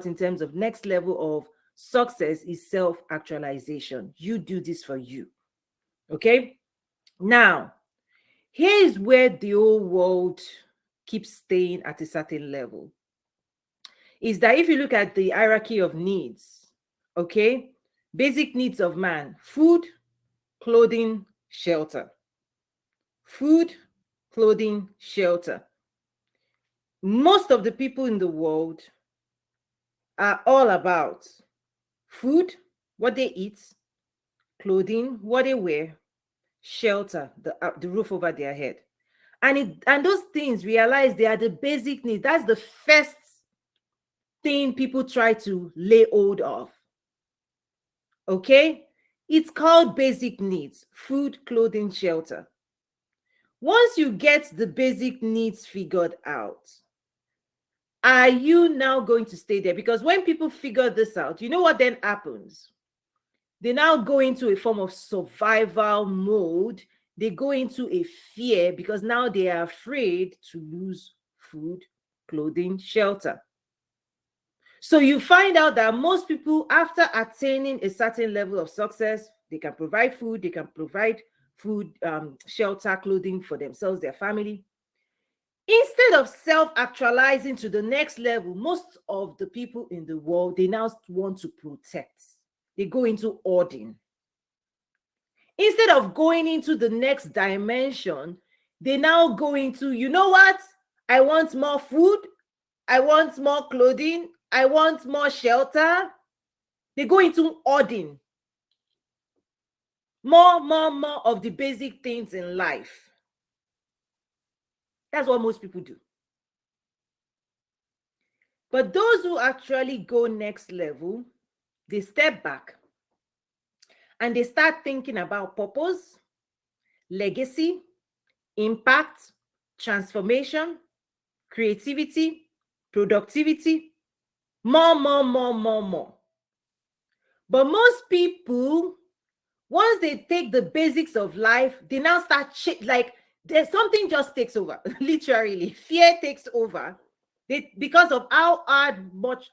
in terms of next level of success is self-actualization. You do this for you. Okay? Now, here's where the whole world keeps staying at a certain level. Is that if you look at the hierarchy of needs, okay, basic needs of man: food, clothing, shelter. Food, clothing, shelter. Most of the people in the world are all about food, what they eat, clothing, what they wear, shelter, the roof over their head. And those things, realize they are the basic needs. That's the first thing people try to lay hold of. Okay? It's called basic needs: food, clothing, shelter. Once you get the basic needs figured out, are you now going to stay there? Because when people figure this out, you know what then happens? They now go into a form of survival mode. They go into a fear because now they are afraid to lose food, clothing, shelter. So you find out that most people, after attaining a certain level of success, they can provide food, shelter, clothing for themselves, their family. Instead of self-actualizing to the next level, most of the people in the world, they now want to protect. They go into hoarding. Instead of going into the next dimension, they now go into, you know what? I want more food. I want more clothing. I want more shelter. They go into hoarding. More of the basic things in life. That's what most people do. But those who actually go next level, they step back and they start thinking about purpose, legacy, impact, transformation, creativity, productivity, more. But most people, once they take the basics of life, they now start like there's something just takes over. Literally, fear takes over. Because of how much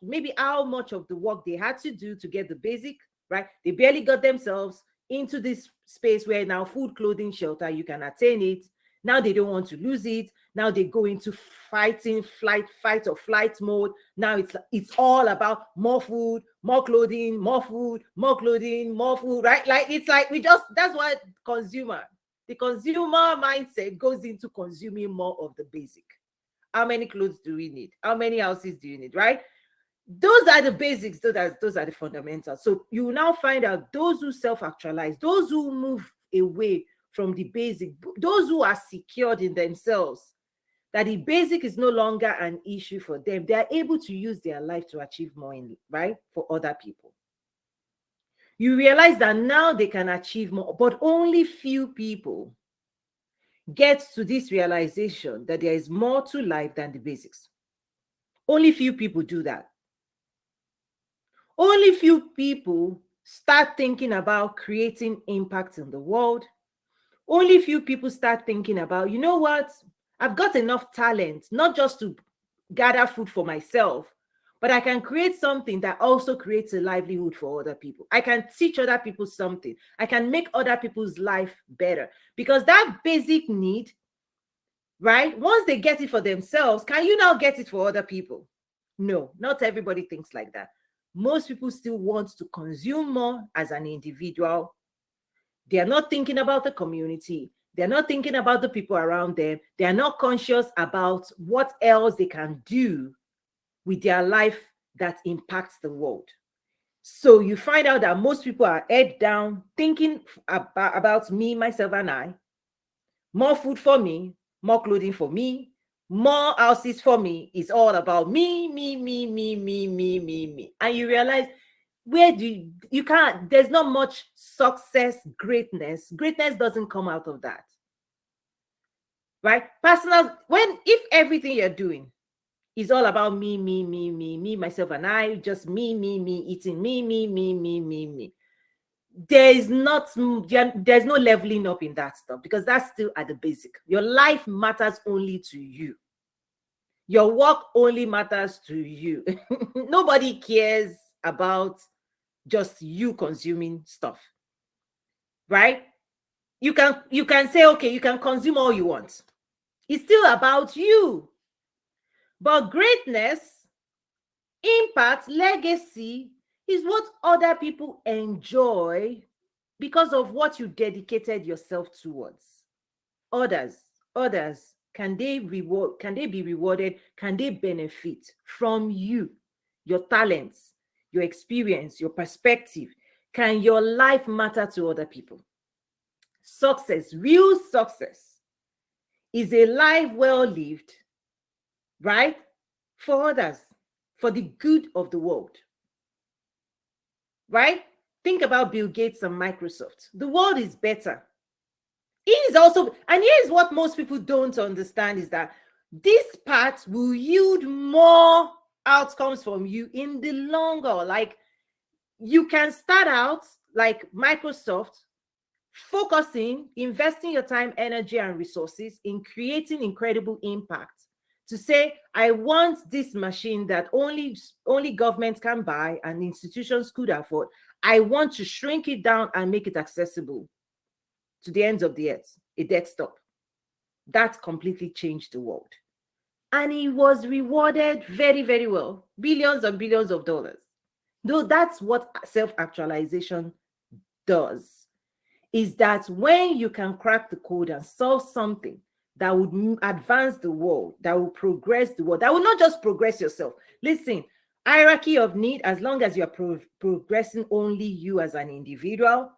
of the work they had to do to get the basic, right? They barely got themselves into this space where now food, clothing, shelter, you can attain it. Now they don't want to lose it. Now they go into fight or flight mode. Now it's all about more food, more clothing, more food, right? Like it's like that's why the consumer mindset goes into consuming more of the basic. How many clothes do we need? How many houses do you need, right? Those are the basics. Those are the fundamentals. So you will now find out those who self-actualize, those who move away from the basic, those who are secured in themselves, that the basic is no longer an issue for them. They are able to use their life to achieve more, right, for other people. You realize that now they can achieve more, but only few people get to this realization that there is more to life than the basics. Only few people do that. Only few people start thinking about creating impact in the world. Only few people start thinking about, you know what? I've got enough talent, not just to gather food for myself, but I can create something that also creates a livelihood for other people. I can teach other people something. I can make other people's life better. Because that basic need, right? Once they get it for themselves, can you now get it for other people? No, not everybody thinks like that. Most people still want to consume more as an individual. They are not thinking about the community. They're not thinking about the people around them. They are not conscious about what else they can do with their life that impacts the world. So you find out that most people are head down, thinking about me, myself, and I. More food for me, more clothing for me, more houses for me. It's all about me. And you realize, where do you can't, there's not much success, greatness. Greatness doesn't come out of that. Right? If everything you're doing is all about me, myself, and I, just me, eating me. There's no leveling up in that stuff, because that's still at the basic. Your life matters only to you. Your work only matters to you. Nobody cares about just you consuming stuff, right? You can say, okay, you can consume all you want. It's still about you. But greatness, impact, legacy is what other people enjoy because of what you dedicated yourself towards. Others, can they be rewarded? Can they benefit from you, your talents, your experience, your perspective? Can your life matter to other people? Success, real success, is a life well lived, right? For others, for the good of the world, right? Think about Bill Gates and Microsoft. The world is better. It is also, and here's what most people don't understand, is that this path will yield more outcomes from you in the longer. Like, you can start out like Microsoft, focusing, investing your time, energy, and resources in creating incredible impact. To say, I want this machine that only governments can buy and institutions could afford. I want to shrink it down and make it accessible to the ends of the earth, a desktop. That completely changed the world. And he was rewarded very, very well. Billions and billions of dollars. Though that's what self-actualization does, is that when you can crack the code and solve something that would advance the world, that will progress the world, that will not just progress yourself. Listen, hierarchy of need, as long as you're progressing only you as an individual,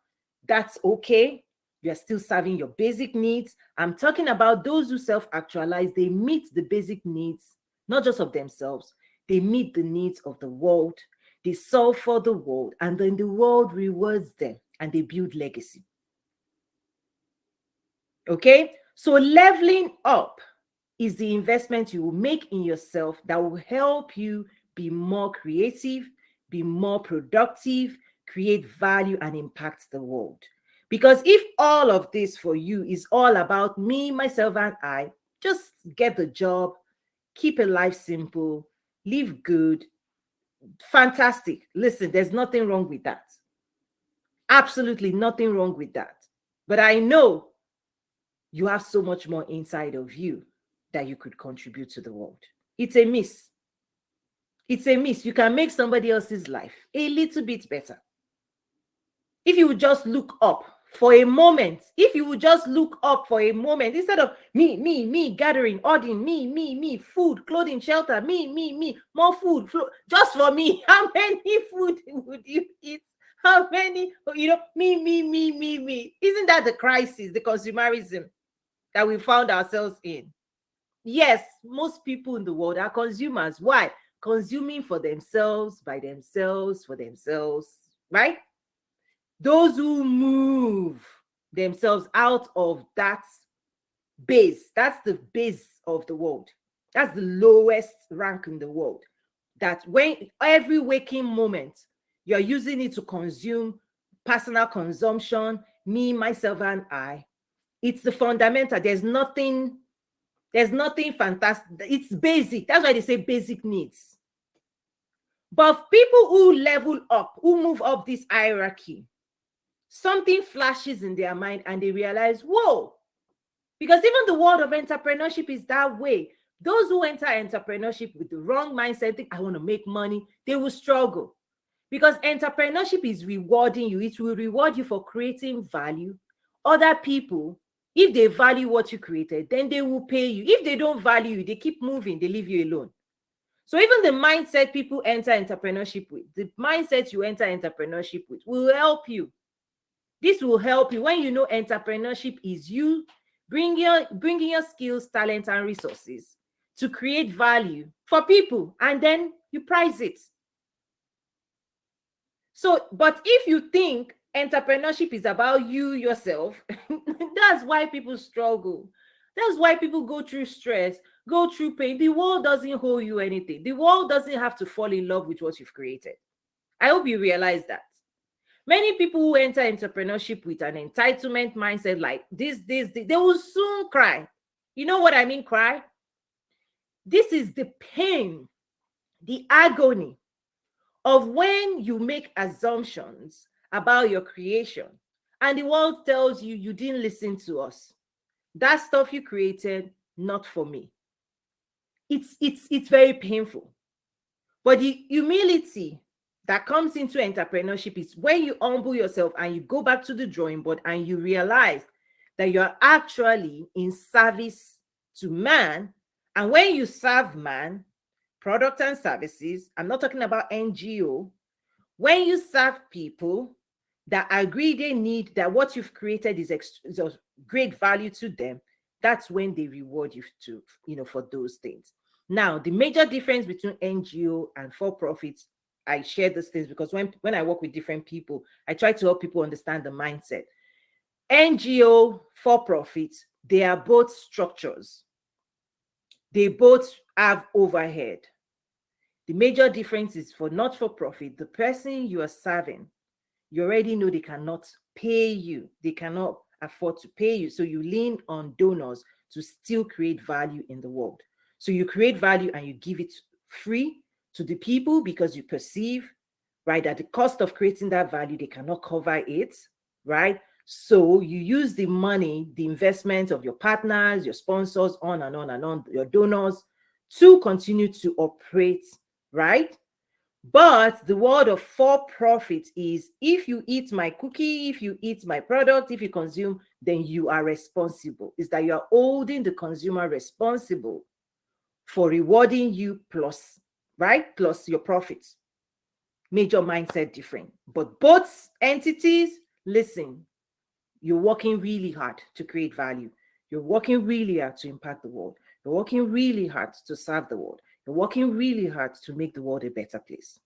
that's okay. You're still serving your basic needs. I'm talking about those who self-actualize. They meet the basic needs, not just of themselves. They meet the needs of the world. They solve for the world, and then the world rewards them, and they build legacy. Okay? So leveling up is the investment you will make in yourself that will help you be more creative, be more productive, create value, and impact the world. Because if all of this for you is all about me, myself, and I, just get the job, keep a life simple, live good, fantastic. Listen, there's nothing wrong with that. Absolutely nothing wrong with that. But I know you have so much more inside of you that you could contribute to the world. It's a miss. It's a miss. You can make somebody else's life a little bit better. If you would just look up for a moment, instead of me, gathering, ordering, me, food, clothing, shelter, me, more food, just for me. How many food would you eat? How many, me. Isn't that the crisis, the consumerism that we found ourselves in? Yes, most people in the world are consumers. Why? Consuming for themselves, by themselves, for themselves, right? Those who move themselves out of that base, that's the base of the world. That's the lowest rank in the world. That when every waking moment, you're using it to consume, personal consumption, me, myself, and I. It's the fundamental. There's nothing fantastic. It's basic. That's why they say basic needs. But people who level up, who move up this hierarchy, something flashes in their mind and they realize, whoa, because even the world of entrepreneurship is that way. Those who enter entrepreneurship with the wrong mindset, think I want to make money, they will struggle. Because entrepreneurship is rewarding you. It will reward you for creating value. Other people, if they value what you created, then they will pay you. If they don't value you, they keep moving, they leave you alone. So even the mindset people enter entrepreneurship with, the mindset you enter entrepreneurship with will help you. This will help you when you know entrepreneurship is you bringing your skills, talent, and resources to create value for people, and then you price it. So, but if you think entrepreneurship is about you yourself, that's why people struggle. That's why people go through stress, go through pain. The world doesn't owe you anything. The world doesn't have to fall in love with what you've created. I hope you realize that. Many people who enter entrepreneurship with an entitlement mindset like this, they will soon cry. You know what I mean, cry? This is the pain, the agony of when you make assumptions about your creation and the world tells you you didn't listen to us. That stuff you created, not for me. It's very painful. But the humility that comes into entrepreneurship is when you humble yourself and you go back to the drawing board and you realize that you're actually in service to man. And when you serve man, product and services, I'm not talking about NGO, when you serve people that agree they need, that what you've created is of great value to them, that's when they reward you to, for those things. Now, the major difference between NGO and for-profits, I share these things because when I work with different people, I try to help people understand the mindset. NGO, for-profits, they are both structures. They both have overhead. The major difference is for not-for-profit, the person you are serving, you already know they cannot pay you. They cannot afford to pay you. So you lean on donors to still create value in the world. So you create value and you give it free to the people because you perceive, right, that the cost of creating that value, they cannot cover it, right? So you use the money, the investment of your partners, your sponsors, on and on and on, your donors, to continue to operate, right? But the word of for-profit is, if you eat my cookie, if you eat my product, if you consume, then you are responsible. Is that you are holding the consumer responsible for rewarding you plus, right? Plus your profits. Major mindset different. But both entities, listen, you're working really hard to create value. You're working really hard to impact the world. You're working really hard to serve the world. You're working really hard to make the world a better place.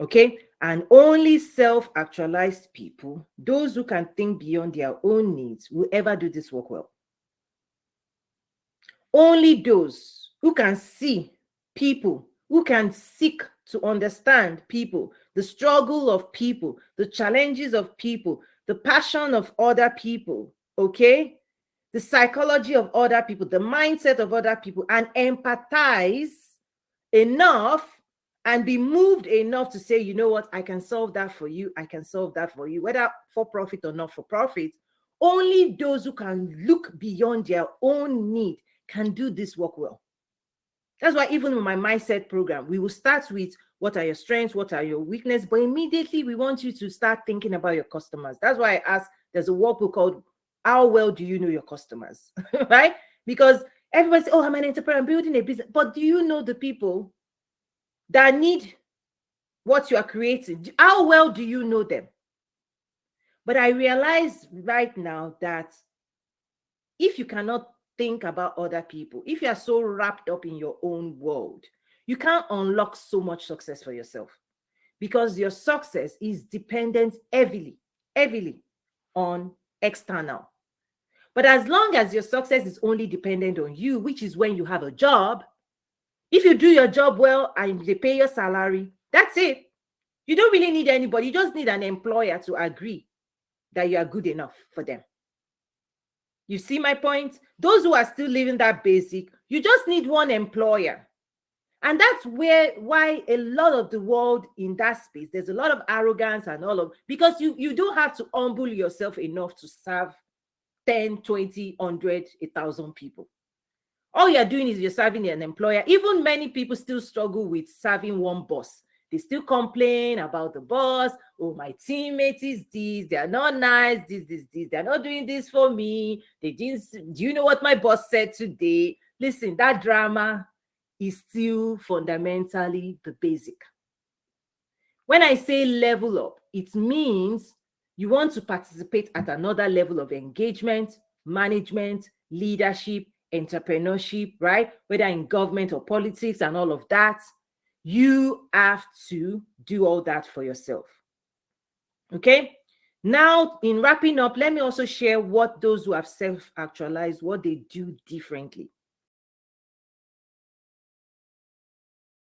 Okay? And only self-actualized people, those who can think beyond their own needs, will ever do this work well. Only those who can see people, who can seek to understand people, the struggle of people, the challenges of people, the passion of other people, okay? The psychology of other people, the mindset of other people, and empathize enough and be moved enough to say, you know what, I can solve that for you. I can solve that for you, whether for profit or not for profit. Only those who can look beyond their own need can do this work well. That's why even in my mindset program, we will start with what are your strengths, what are your weaknesses, but immediately we want you to start thinking about your customers. That's why I asked, there's a workbook called How Well Do You Know Your Customers, right? Because everybody says, oh, I'm an entrepreneur, I'm building a business, but do you know the people that need what you are creating? How well do you know them? But I realize right now that if you cannot think about other people, if you are so wrapped up in your own world, you can't unlock so much success for yourself, because your success is dependent heavily on external. But as long as your success is only dependent on you, which is when you have a job, if you do your job well and they pay your salary, that's it. You don't really need anybody. You just need an employer to agree that you are good enough for them. You see my point? Those who are still living that basic, you just need one employer. And that's why a lot of the world in that space, there's a lot of arrogance and all of, because you don't have to humble yourself enough to serve 10, 20, 100, 1,000 people. All you're doing is you're serving an employer. Even many people still struggle with serving one boss. They still complain about the boss. Oh, my teammate is this. They are not nice. This. They're not doing this for me. They didn't. Do you know what my boss said today? Listen, that drama is still fundamentally the basic. When I say level up, it means you want to participate at another level of engagement, management, leadership, entrepreneurship, right? Whether in government or politics and all of that. You have to do all that for yourself. Okay? Now, in wrapping up, let me also share what those who have self-actualized, what they do differently.